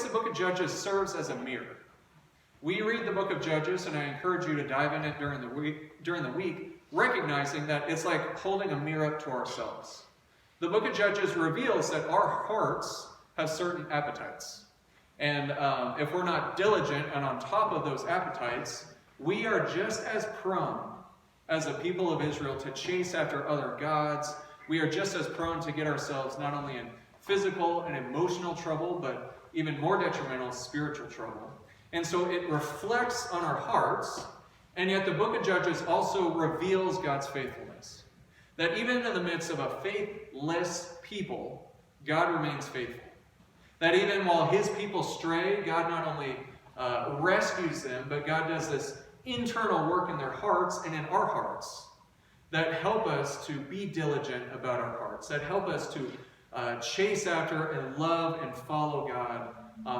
the book of Judges serves as a mirror. We read the book of Judges, and I encourage you to dive in it during the week, recognizing that it's like holding a mirror up to ourselves. The book of Judges reveals that our hearts have certain appetites. And if we're not diligent and on top of those appetites, we are just as prone as a people of Israel to chase after other gods. We are just as prone to get ourselves not only in physical and emotional trouble, but even more detrimental spiritual trouble. And so it reflects on our hearts, and yet the book of Judges also reveals God's faithfulness. That even in the midst of a faithless people, God remains faithful. That even while his people stray, God not only rescues them, but God does this internal work in their hearts and in our hearts that help us to be diligent about our hearts, that help us to chase after and love and follow God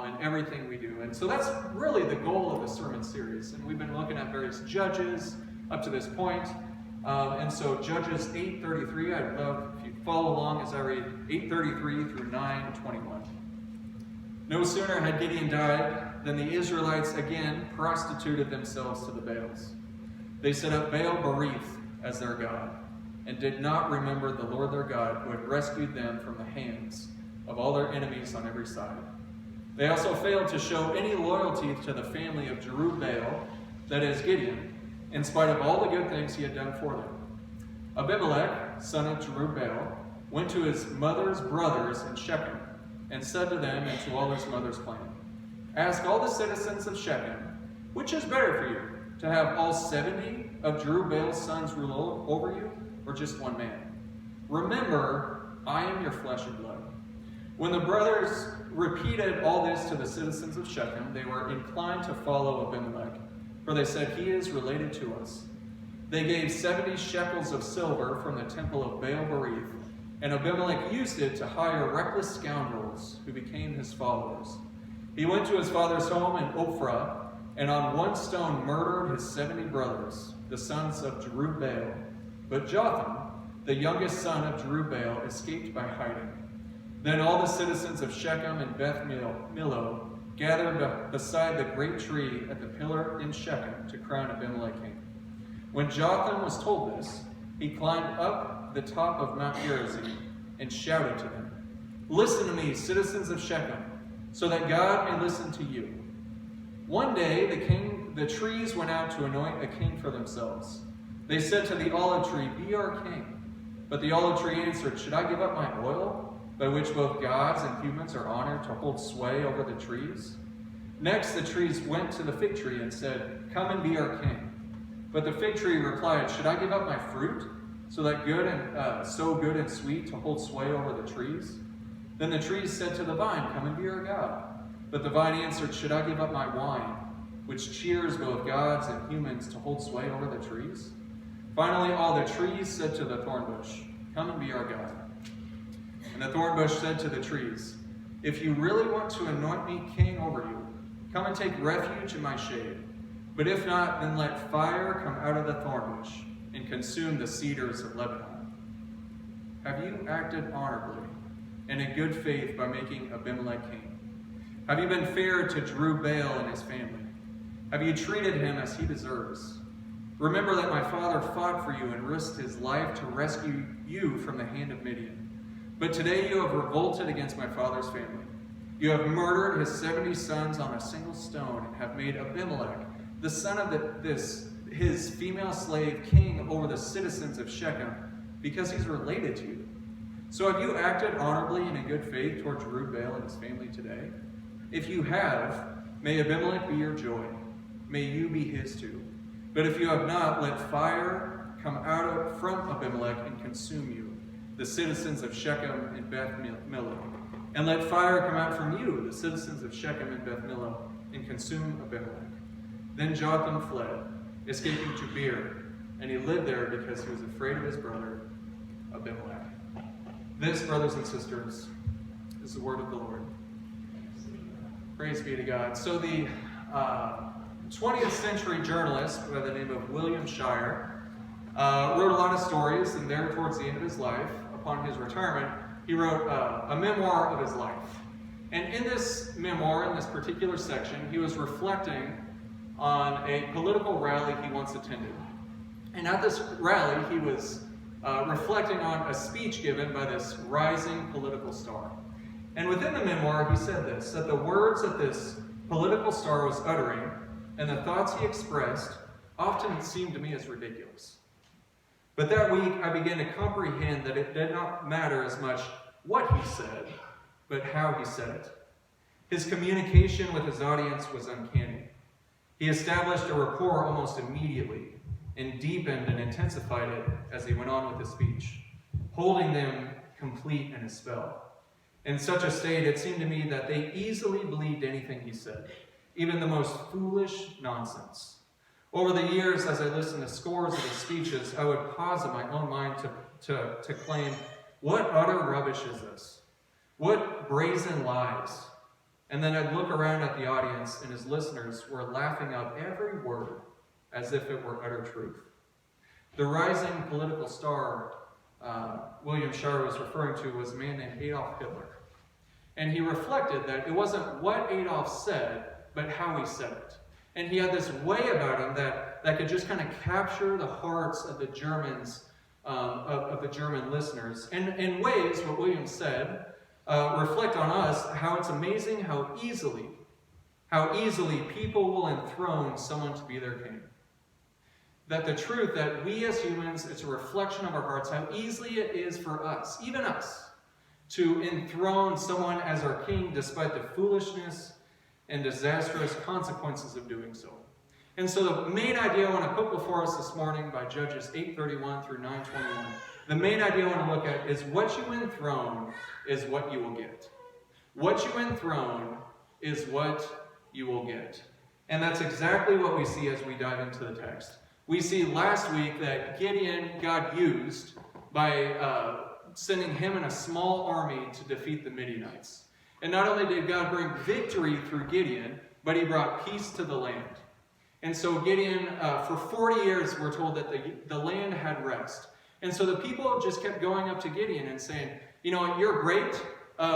in everything we do. And so that's really the goal of the sermon series. And we've been looking at various judges up to this point. And so Judges 8:33, I'd love if you follow along as I read 8:33 through 9:21. No sooner had Gideon died than the Israelites again prostituted themselves to the Baals. They set up Baal Berith as their god, and did not remember the Lord their God, who had rescued them from the hands of all their enemies on every side. They also failed to show any loyalty to the family of Jerubbaal, that is Gideon, in spite of all the good things he had done for them. Abimelech, son of Jerubbaal, went to his mother's brothers in Shechem, and said to them and to all his mother's clan, "Ask all the citizens of Shechem, which is better for you, to have all 70 of Jerubbaal's sons rule over you, or just one man? Remember, I am your flesh and blood." When the brothers repeated all this to the citizens of Shechem, they were inclined to follow Abimelech, for they said, "He is related to us." They gave 70 shekels of silver from the temple of Baal Berith, and Abimelech used it to hire reckless scoundrels who became his followers. He went to his father's home in Ophrah, and on one stone murdered his 70 brothers, the sons of Jerubbaal. But Jotham, the youngest son of Jerubbaal, escaped by hiding. Then all the citizens of Shechem and Beth Millo gathered beside the great tree at the pillar in Shechem to crown Abimelech king. When Jotham was told this, he climbed up the top of Mount Gerizim and shouted to them, "Listen to me, citizens of Shechem, so that God may listen to you." One day the trees went out to anoint a king for themselves. They said to the olive tree, "Be our king." But the olive tree answered, "Should I give up my oil, by which both gods and humans are honored, to hold sway over the trees?" Next the trees went to the fig tree and said, "Come and be our king." But the fig tree replied, "Should I give up my fruit, so good and sweet to hold sway over the trees?" Then the trees said to the vine, "Come and be our god." But the vine answered, "Should I give up my wine, which cheers both gods and humans, to hold sway over the trees?" Finally all the trees said to the thorn bush, "Come and be our god." And the thorn bush said to the trees, "If you really want to anoint me king over you, come and take refuge in my shade. But if not, then let fire come out of the thorn bush and consume the cedars of Lebanon." Have you acted honorably and in good faith by making Abimelech king? Have you been fair to Jerubbaal and his family? Have you treated him as he deserves? Remember that my father fought for you and risked his life to rescue you from the hand of Midian. But today you have revolted against my father's family. You have murdered his 70 sons on a single stone, and have made Abimelech, the son of his female slave, king over the citizens of Shechem, because he's related to you. So have you acted honorably and in good faith toward Jerubbaal and his family today? If you have, may Abimelech be your joy. May you be his too. But if you have not, let fire come out from Abimelech and consume you, the citizens of Shechem and Beth Millo. And let fire come out from you, the citizens of Shechem and Beth Millo, and consume Abimelech. Then Jotham fled, escaping to Beer, and he lived there because he was afraid of his brother Abimelech. This, brothers and sisters, is the word of the Lord. Praise be to God. So the 20th century journalist by the name of William Shire wrote a lot of stories, and there towards the end of his life, upon his retirement, he wrote a memoir of his life. And in this memoir, in this particular section, he was reflecting on a political rally he once attended. And at this rally, he was reflecting on a speech given by this rising political star. And within the memoir, he said this, that the words that this political star was uttering and the thoughts he expressed often seemed to me as ridiculous. But that week, I began to comprehend that it did not matter as much what he said, but how he said it. His communication with his audience was uncanny. He established a rapport almost immediately and deepened and intensified it as he went on with his speech, holding them complete in his spell. In such a state, it seemed to me that they easily believed anything he said, even the most foolish nonsense. Over the years, as I listened to scores of his speeches, I would pause in my own mind to claim, what utter rubbish is this? What brazen lies? And then I'd look around at the audience, and his listeners were laughing up every word as if it were utter truth. The rising political star William Shar was referring to was a man named Adolf Hitler. And he reflected that it wasn't what Adolf said, but how he said it. And he had this way about him that could just kind of capture the hearts of the Germans, of the German listeners. And in ways, what William said, reflect on us how it's amazing how easily people will enthrone someone to be their king. That the truth that we as humans, it's a reflection of our hearts, how easily it is for us, even us, to enthrone someone as our king despite the foolishness and disastrous consequences of doing so. And so the main idea I want to put before us this morning by Judges 8:31 through 9:21, the main idea I want to look at is what you enthrone is what you will get. What you enthrone is what you will get. And that's exactly what we see as we dive into the text. We see last week that Gideon God used by sending him and a small army to defeat the Midianites. And not only did God bring victory through Gideon, but he brought peace to the land. And so Gideon, for 40 years, we're told that the land had rest. And so the people just kept going up to Gideon and saying, you know, you're great.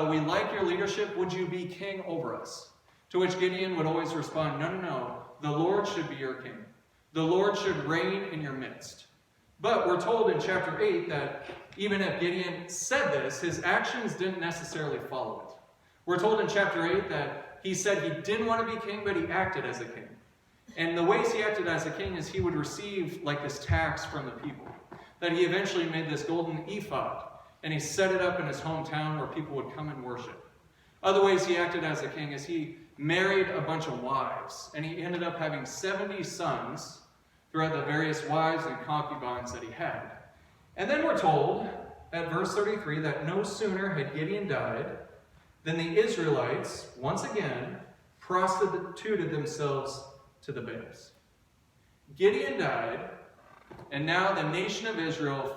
We like your leadership. Would you be king over us? To which Gideon would always respond, no. The Lord should be your king. The Lord should reign in your midst. But we're told in chapter 8 that even if Gideon said this, his actions didn't necessarily follow it. We're told in chapter 8 that he said he didn't want to be king, but he acted as a king. And the ways he acted as a king is he would receive like this tax from the people. That he eventually made this golden ephod, and he set it up in his hometown where people would come and worship. Other ways he acted as a king is he married a bunch of wives, and he ended up having 70 sons throughout the various wives and concubines that he had. And then we're told at verse 33 that no sooner had Gideon died than the Israelites, once again, prostituted themselves to the Baals. Gideon died, and now the nation of Israel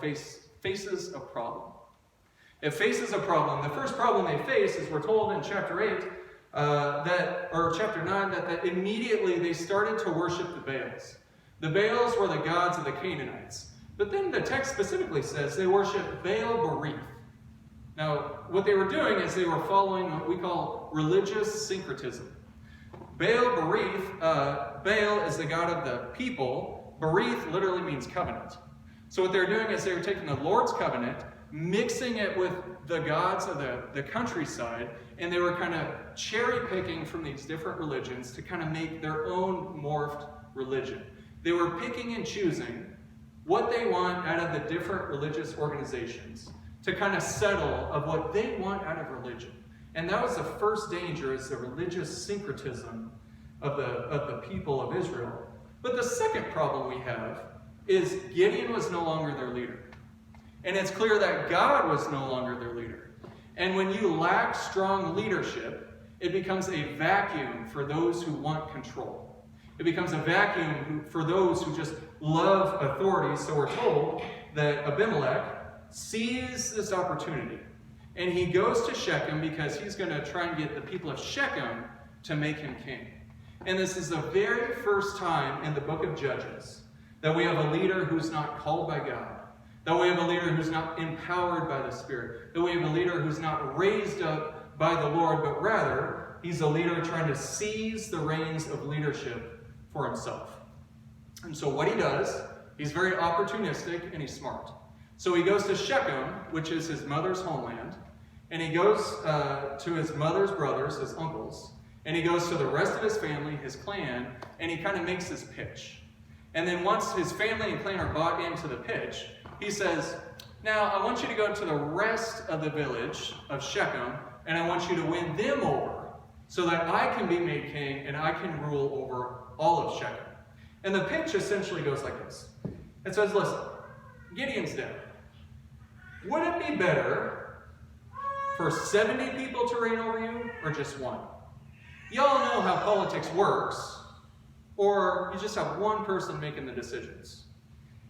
faces a problem. It faces a problem. The first problem they face is we're told in chapter 8, chapter 9, that immediately they started to worship the Baals. The Baals were the gods of the Canaanites. But then the text specifically says they worship Baal Berith. Now, what they were doing is they were following what we call religious syncretism. Baal Berith, Baal is the god of the people. Berith literally means covenant. So what they're doing is they were taking the Lord's covenant, mixing it with the gods of the countryside, and they were kind of cherry picking from these different religions to kind of make their own morphed religion. They were picking and choosing what they want out of the different religious organizations to kind of settle of what they want out of religion. And that was the first danger, is the religious syncretism of the people of Israel. But the second problem we have is Gideon was no longer their leader. And it's clear that God was no longer their leader. And when you lack strong leadership, it becomes a vacuum for those who want control. It becomes a vacuum for those who just love authority. So we're told that Abimelech sees this opportunity. And he goes to Shechem because he's going to try and get the people of Shechem to make him king. And this is the very first time in the book of Judges that we have a leader who's not called by God. That we have a leader who's not empowered by the Spirit. That we have a leader who's not raised up by the Lord, but rather he's a leader trying to seize the reins of leadership for himself. And so what he does, he's very opportunistic and he's smart. So he goes to Shechem, which is his mother's homeland, and he goes to his mother's brothers, his uncles, and he goes to the rest of his family, his clan, and he kind of makes his pitch. And then once his family and clan are bought into the pitch, he says, now I want you to go to the rest of the village of Shechem, and I want you to win them over so that I can be made king and I can rule over all of Shechem. And the pitch essentially goes like this. It says, listen, Gideon's dead. Would it be better for 70 people to reign over you or just one? Y'all know how politics works, or you just have one person making the decisions.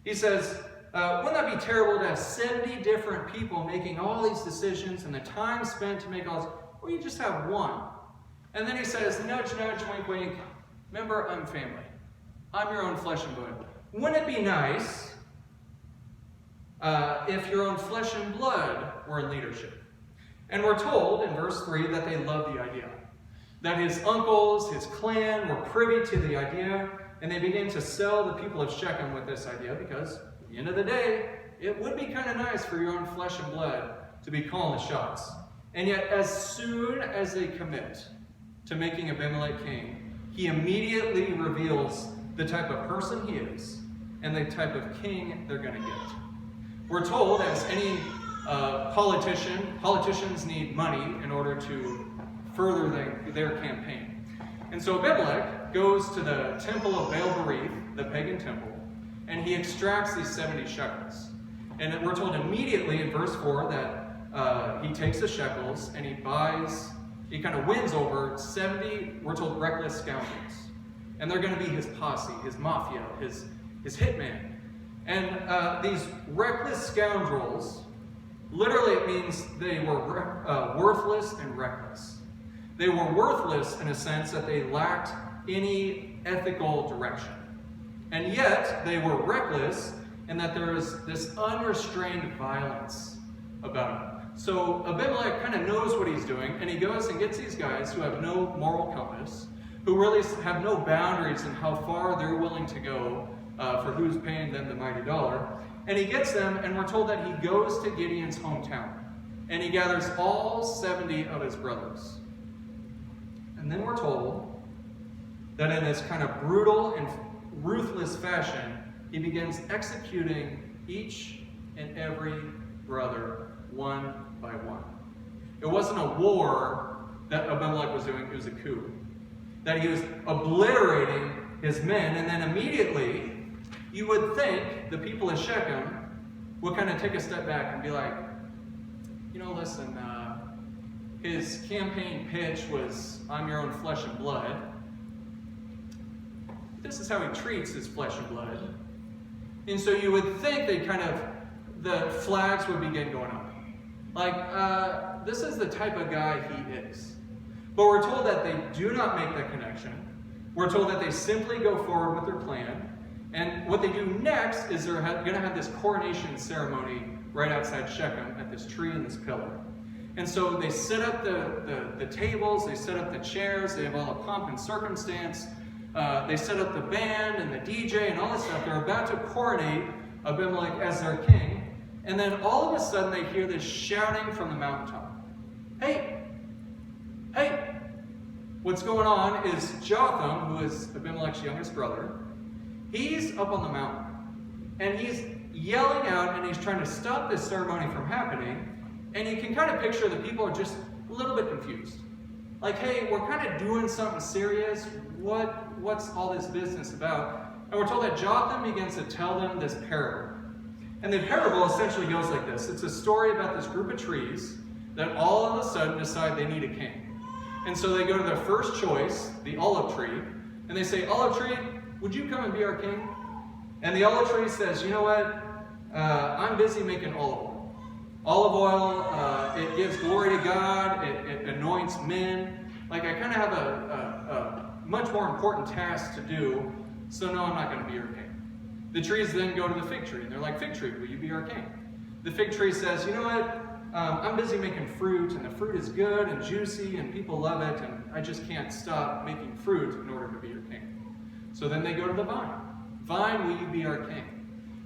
He says, wouldn't that be terrible to have 70 different people making all these decisions and the time spent to make all this? Or you just have one. And then he says, nudge, nudge, wink, wink. Remember, I'm family. I'm your own flesh and blood. Wouldn't it be nice if your own flesh and blood were in leadership? And we're told in verse 3 that they loved the idea. That his uncles, his clan were privy to the idea, and they began to sell the people of Shechem with this idea because at the end of the day, it would be kind of nice for your own flesh and blood to be calling the shots. And yet, as soon as they commit to making Abimelech king, he immediately reveals the type of person he is and the type of king they're going to get. We're told, as any politicians need money in order to further their campaign. And so Abimelech goes to the temple of Baal-Berith, the pagan temple, and he extracts these 70 shekels. And we're told immediately in verse 4 that he takes the shekels and he kind of wins over 70, we're told, reckless scoundrels. And they're going to be his posse, his mafia, his hitman. And these reckless scoundrels, literally it means they were worthless and reckless. They were worthless in a sense that they lacked any ethical direction. And yet, they were reckless in that there is this unrestrained violence about them. So Abimelech kind of knows what he's doing, and he goes and gets these guys who have no moral compass, who really have no boundaries in how far they're willing to go for who's paying them the mighty dollar. And he gets them, and we're told that he goes to Gideon's hometown, and he gathers all 70 of his brothers. And then we're told that in this kind of brutal and ruthless fashion, he begins executing each and every brother one by one. It wasn't a war that Abimelech was doing, it was a coup. That he was obliterating his men, and then immediately, you would think the people of Shechem would kind of take a step back and be like, listen, his campaign pitch was, I'm your own flesh and blood. This is how he treats his flesh and blood. And so you would think the flags would begin going up. Like, this is the type of guy he is. But we're told that they do not make that connection. We're told that they simply go forward with their plan. And what they do next is they're going to have this coronation ceremony right outside Shechem at this tree and this pillar. And so they set up the tables, they set up the chairs, they have all the pomp and circumstance. They set up the band and the DJ and all this stuff. They're about to coronate Abimelech as their king. And then all of a sudden they hear this shouting from the mountaintop. Hey! Hey! What's going on is Jotham, who is Abimelech's youngest brother, he's up on the mountain. And he's yelling out and he's trying to stop this ceremony from happening. And you can kind of picture the people are just a little bit confused. Like, hey, we're kind of doing something serious. What's all this business about? And we're told that Jotham begins to tell them this parable. And the parable essentially goes like this. It's a story about this group of trees that all of a sudden decide they need a king. And so they go to their first choice, the olive tree, and they say, olive tree, would you come and be our king? And the olive tree says, you know what? I'm busy making olive oil. Olive oil, it gives glory to God, it anoints men. Like, I kind of have a much more important task to do, so no, I'm not going to be your king. The trees then go to the fig tree, and they're like, fig tree, will you be our king? The fig tree says, you know what? I'm busy making fruit, and the fruit is good and juicy, and people love it, and I just can't stop making fruit in order to be your king. So then they go to the vine. Vine, will you be our king?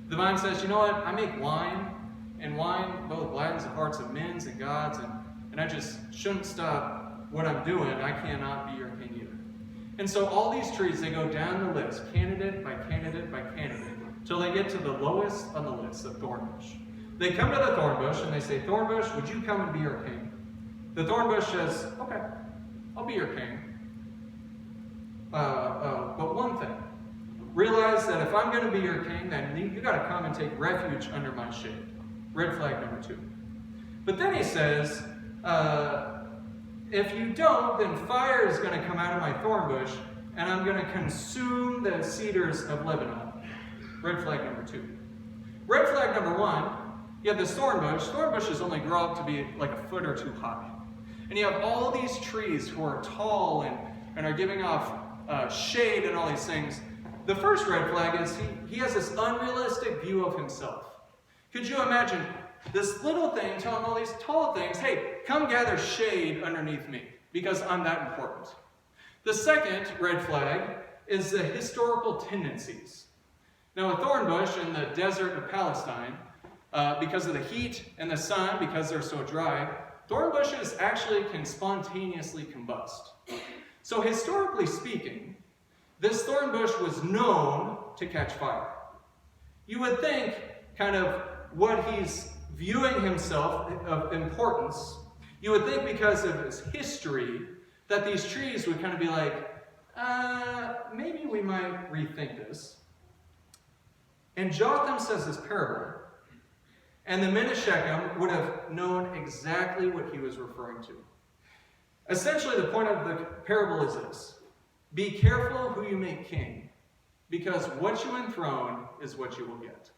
The vine says, you know what, I make wine, and wine both gladdens the hearts of men and gods, and I just shouldn't stop what I'm doing. I cannot be your king either. And so all these trees, they go down the list, candidate by candidate by candidate, till they get to the lowest on the list, the thorn bush. They come to the thorn bush and they say, thorn bush, would you come and be our king? The thorn bush says, okay, I'll be your king. But one thing, realize that if I'm going to be your king, then you got to come and take refuge under my shade. Red flag number 2. But then he says, if you don't, then fire is going to come out of my thorn bush, and I'm going to consume the cedars of Lebanon. Red flag number 2. Red flag number 1, you have this thorn bush. Thorn bushes only grow up to be like a foot or 2 high. And you have all these trees who are tall and are giving off shade and all these things. The first red flag is he has this unrealistic view of himself. Could you imagine this little thing telling all these tall things, hey, come gather shade underneath me because I'm that important? The second red flag is the historical tendencies. Now, a thorn bush in the desert of Palestine, because of the heat and the sun, because they're so dry, thorn bushes actually can spontaneously combust. So historically speaking, this thorn bush was known to catch fire. You would think kind of what he's viewing himself of importance, you would think because of his history that these trees would kind of be like, maybe we might rethink this. And Jotham says this parable, and the men of Shechem would have known exactly what he was referring to. Essentially, the point of the parable is this: be careful who you make king, because what you enthrone is what you will get.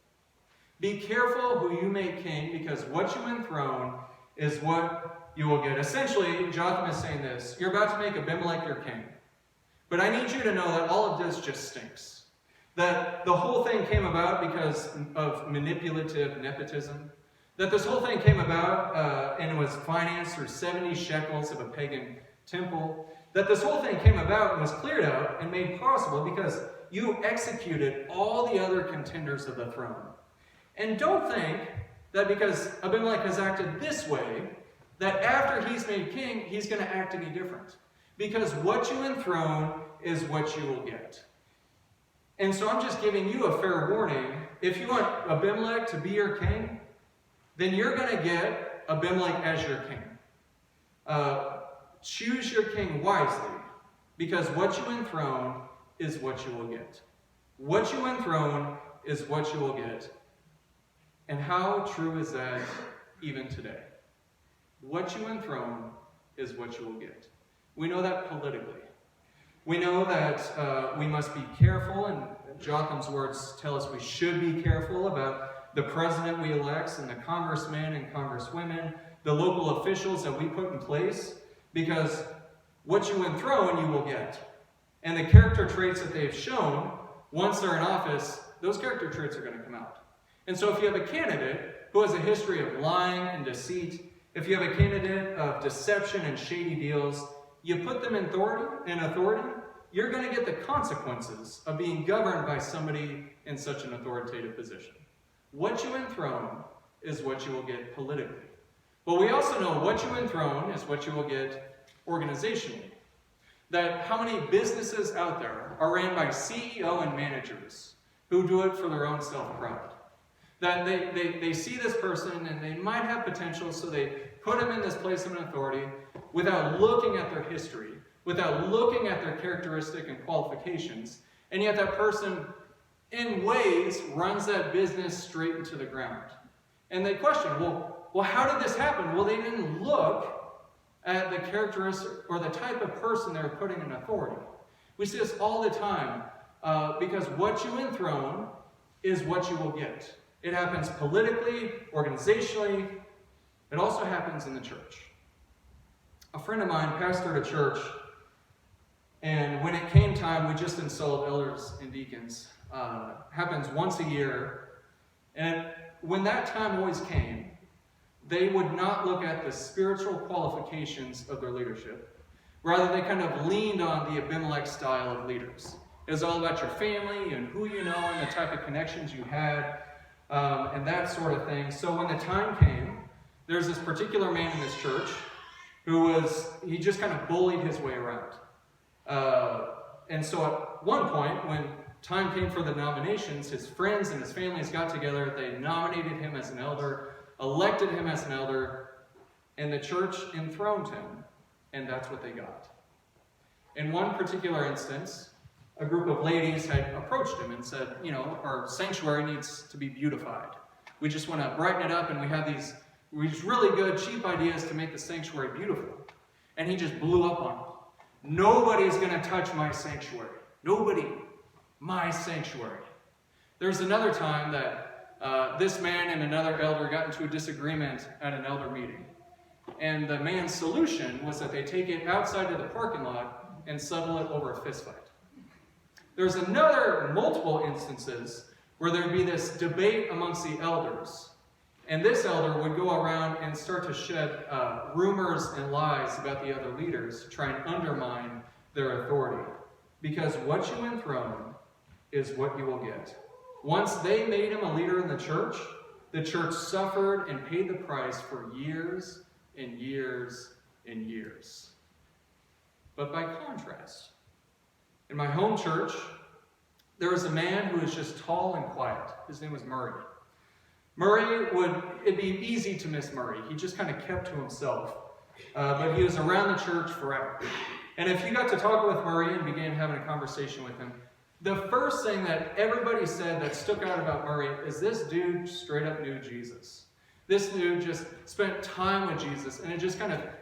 Be careful who you make king, because what you enthrone is what you will get. Essentially, Jotham is saying this: you're about to make Abimelech your king, but I need you to know that all of this just stinks. That the whole thing came about because of manipulative nepotism. That this whole thing came about and was financed through 70 shekels of a pagan temple. That this whole thing came about and was cleared out and made possible because you executed all the other contenders of the throne. And don't think that because Abimelech has acted this way, that after he's made king, he's going to act any different. Because what you enthrone is what you will get. And so I'm just giving you a fair warning. If you want Abimelech to be your king, then you're going to get Abimelech as your king. Choose your king wisely, because what you enthrone is what you will get. What you enthrone is what you will get. And how true is that even today? What you enthrone is what you will get. We know that politically. We know that we must be careful, and Jotham's words tell us we should be careful about the president we elect and the congressmen and congresswomen, the local officials that we put in place, because what you enthrone, you will get. And the character traits that they've shown, once they're in office, those character traits are going to come out. And so if you have a candidate who has a history of lying and deceit, if you have a candidate of deception and shady deals, you put them in authority, you're going to get the consequences of being governed by somebody in such an authoritative position. What you enthrone is what you will get politically. But we also know what you enthrone is what you will get organizationally. That how many businesses out there are ran by CEO and managers who do it for their own self-pride. That they see this person and they might have potential, so they put him in this place of authority without looking at their history, without looking at their characteristic and qualifications, and yet that person, in ways, runs that business straight into the ground. And they question, well, how did this happen? Well, they didn't look at the characteristic or the type of person they were putting in authority. We see this all the time, because what you enthrone is what you will get. It happens politically, organizationally. It also happens in the church. A friend of mine pastored a church, and when it came time, we just installed elders and deacons. Happens once a year. And when that time always came, they would not look at the spiritual qualifications of their leadership. Rather, they kind of leaned on the Abimelech style of leaders. It was all about your family and who you know and the type of connections you had and that sort of thing. So when the time came, there's this particular man in this church he just kind of bullied his way around. And so at one point, when time came for the nominations, his friends and his families got together, they nominated him as an elder, elected him as an elder, and the church enthroned him, and that's what they got. In one particular instance, a group of ladies had approached him and said, our sanctuary needs to be beautified. We just want to brighten it up, and we have these really good, cheap ideas to make the sanctuary beautiful. And he just blew up on them. Nobody's going to touch my sanctuary. Nobody. My sanctuary. There's another time that this man and another elder got into a disagreement at an elder meeting. And the man's solution was that they take it outside of the parking lot and settle it over a fist fight. There's multiple instances where there would be this debate amongst the elders. And this elder would go around and start to shed rumors and lies about the other leaders to try and undermine their authority. Because what you enthrone is what you will get. Once they made him a leader in the church suffered and paid the price for years and years and years. But by contrast, in my home church, there was a man who was just tall and quiet. His name was Murray. It'd be easy to miss Murray. He just kind of kept to himself. But he was around the church forever. And if you got to talk with Murray and began having a conversation with him, the first thing that everybody said that stuck out about Murray is this dude straight up knew Jesus. This dude just spent time with Jesus, and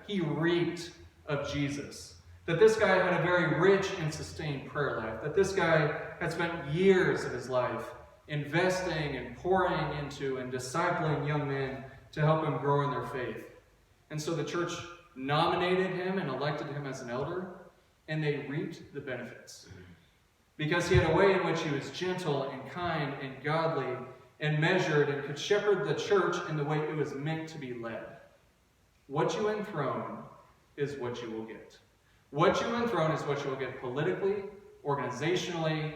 he reeked of Jesus. That this guy had a very rich and sustained prayer life. That this guy had spent years of his life investing and pouring into and discipling young men to help them grow in their faith. And so the church nominated him and elected him as an elder, and they reaped the benefits. Because he had a way in which he was gentle and kind and godly and measured and could shepherd the church in the way it was meant to be led. What you enthrone is what you will get. What you enthrone is what you will get politically, organizationally,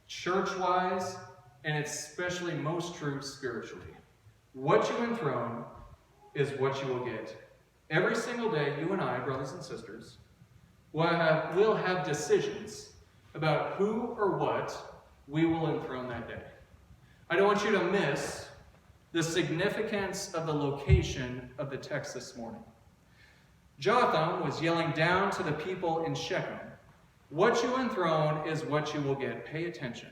church-wise, and it's especially most true spiritually. What you enthrone is what you will get. Every single day, you and I, brothers and sisters, will have decisions about who or what we will enthrone that day. I don't want you to miss the significance of the location of the text this morning. Jotham was yelling down to the people in Shechem, what you enthrone is what you will get. Pay attention.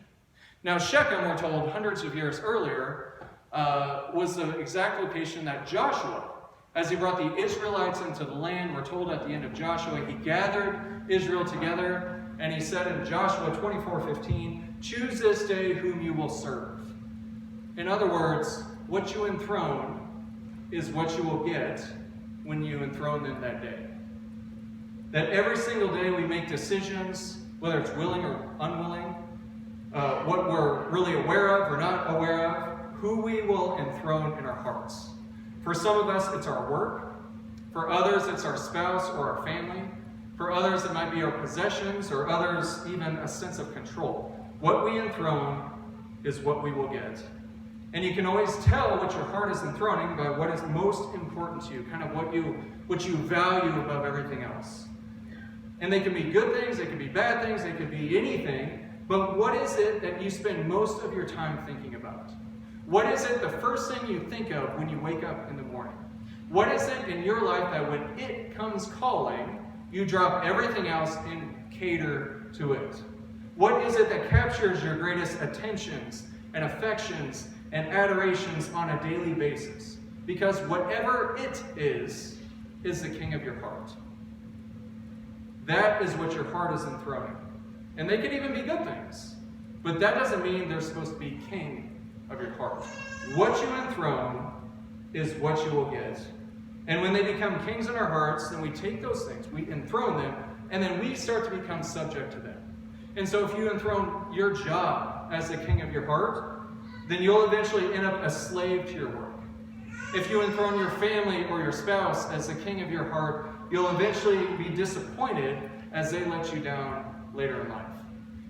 Now, Shechem, we're told hundreds of years earlier, was the exact location that Joshua, as he brought the Israelites into the land, we're told at the end of Joshua, he gathered Israel together, and he said in Joshua 24:15, choose this day whom you will serve. In other words, what you enthrone is what you will get when you enthrone them that day. That every single day we make decisions, whether it's willing or unwilling, what we're really aware of or not aware of, who we will enthrone in our hearts. For some of us, it's our work. For others, it's our spouse or our family. For others, it might be our possessions, or others, even a sense of control. What we enthrone is what we will get. And you can always tell what your heart is enthroning by what is most important to you, kind of what you value above everything else. And they can be good things, they can be bad things, they could be anything, but what is it that you spend most of your time thinking about? What is it the first thing you think of when you wake up in the morning? What is it in your life that when it comes calling, you drop everything else and cater to it? What is it that captures your greatest attentions and affections and adorations on a daily basis? Because whatever it is the king of your heart. That is what your heart is enthroning. And they can even be good things. But that doesn't mean they're supposed to be king of your heart. What you enthrone is what you will get. And when they become kings in our hearts, then we take those things, we enthrone them, and then we start to become subject to them. And so if you enthrone your job as the king of your heart, then you'll eventually end up a slave to your work. If you enthrone your family or your spouse as the king of your heart, you'll eventually be disappointed as they let you down later in life.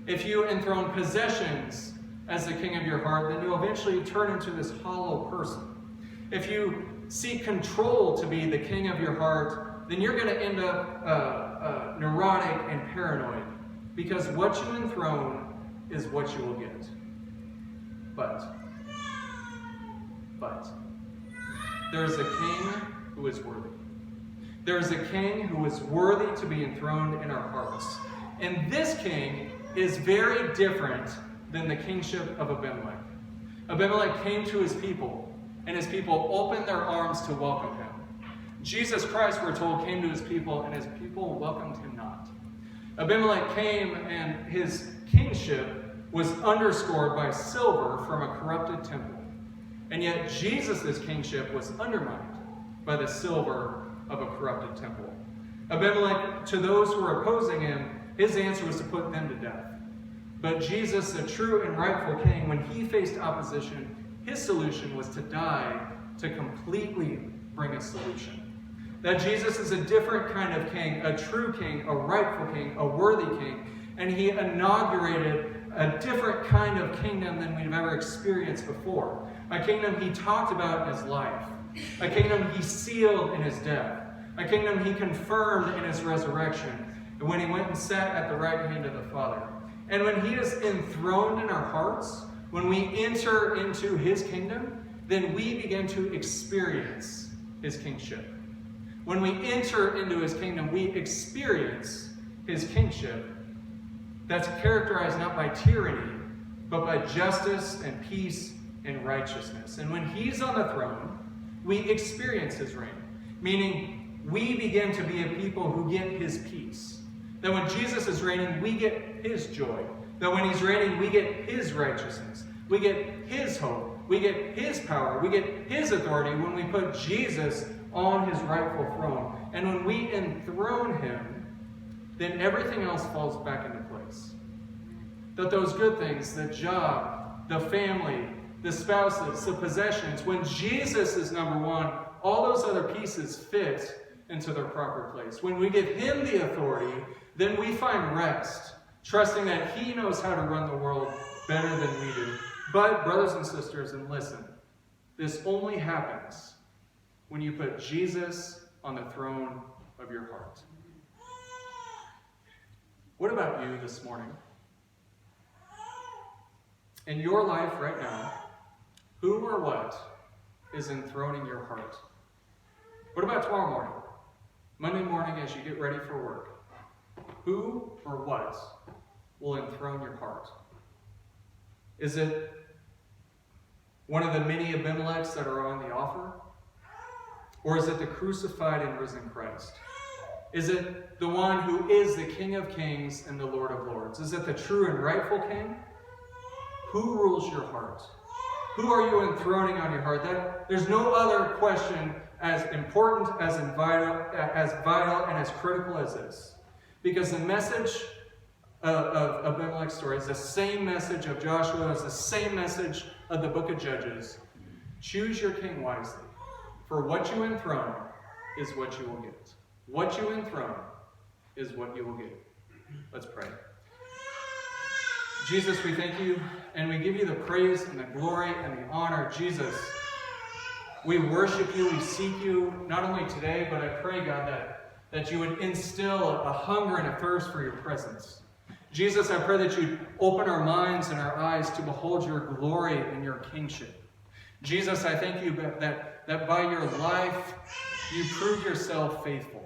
If you enthrone possessions as the king of your heart, then you'll eventually turn into this hollow person. If you seek control to be the king of your heart, then you're going to end up neurotic and paranoid, because what you enthrone is what you will get. But there is a king who is worthy. There is a king who is worthy to be enthroned in our hearts. And this king is very different than the kingship of Abimelech. Abimelech came to his people, and his people opened their arms to welcome him. Jesus Christ, we're told, came to his people, and his people welcomed him not. Abimelech came, and his kingship was underscored by silver from a corrupted temple. And yet Jesus' kingship was undermined by the silver of a corrupted temple. Abimelech, to those who were opposing him, his answer was to put them to death. But Jesus, the true and rightful king, when he faced opposition, his solution was to die to completely bring a solution. That Jesus is a different kind of king, a true king, a rightful king, a worthy king, and he inaugurated a different kind of kingdom than we've ever experienced before. A kingdom he talked about in his life. A kingdom he sealed in his death. A kingdom he confirmed in his resurrection, and when he went and sat at the right hand of the Father. And when he is enthroned in our hearts, when we enter into his kingdom, then we begin to experience his kingship. When we enter into his kingdom, we experience his kingship that's characterized not by tyranny, but by justice and peace and righteousness. And when he's on the throne, we experience his reign, meaning we begin to be a people who get his peace. That when Jesus is reigning, we get his joy. That when he's reigning, we get his righteousness. We get his hope. We get his power. We get his authority when we put Jesus on his rightful throne. And when we enthrone him, then everything else falls back into place. That those good things, the job, the family, the spouses, the possessions, when Jesus is number one, all those other pieces fit into their proper place. When we give him the authority, then we find rest, trusting that he knows how to run the world better than we do. But, brothers and sisters, and listen, this only happens when you put Jesus on the throne of your heart. What about you this morning? In your life right now, who or what is enthroning your heart? What about tomorrow morning? Monday morning as you get ready for work? Who or what will enthrone your heart? Is it one of the many Abimelechs that are on the offer? Or is it the crucified and risen Christ? Is it the one who is the King of Kings and the Lord of Lords? Is it the true and rightful King? Who rules your heart? Who are you enthroning on your heart? There's no other question as important, as vital, and as critical as this. Because the message of Abimelech's story is the same message of Joshua, is the same message of the book of Judges. Choose your king wisely. For what you enthrone is what you will get. What you enthrone is what you will get. Let's pray. Jesus, we thank you, and we give you the praise and the glory and the honor. Jesus, we worship you, we seek you, not only today, but I pray, God, that you would instill a hunger and a thirst for your presence. Jesus, I pray that you'd open our minds and our eyes to behold your glory and your kingship. Jesus, I thank you that by your life, you proved yourself faithful.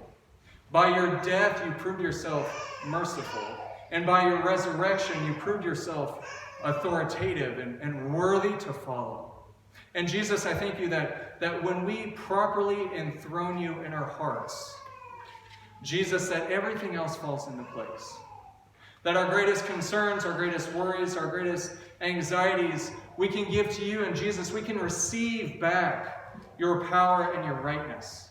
By your death, you proved yourself merciful. And by your resurrection, you proved yourself authoritative and worthy to follow. And Jesus, I thank you that when we properly enthrone you in our hearts, Jesus, that everything else falls into place. That our greatest concerns, our greatest worries, our greatest anxieties, we can give to you. And Jesus, we can receive back your power and your rightness.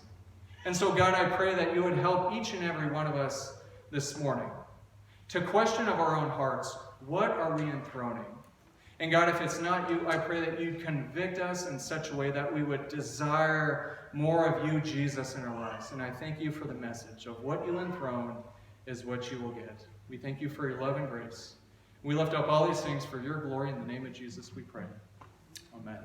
And so, God, I pray that you would help each and every one of us this morning to question of our own hearts, what are we enthroning? And God, if it's not you, I pray that you'd convict us in such a way that we would desire more of you, Jesus, in our lives. And I thank you for the message of what you enthrone is what you will get. We thank you for your love and grace. We lift up all these things for your glory. In the name of Jesus we pray. Amen.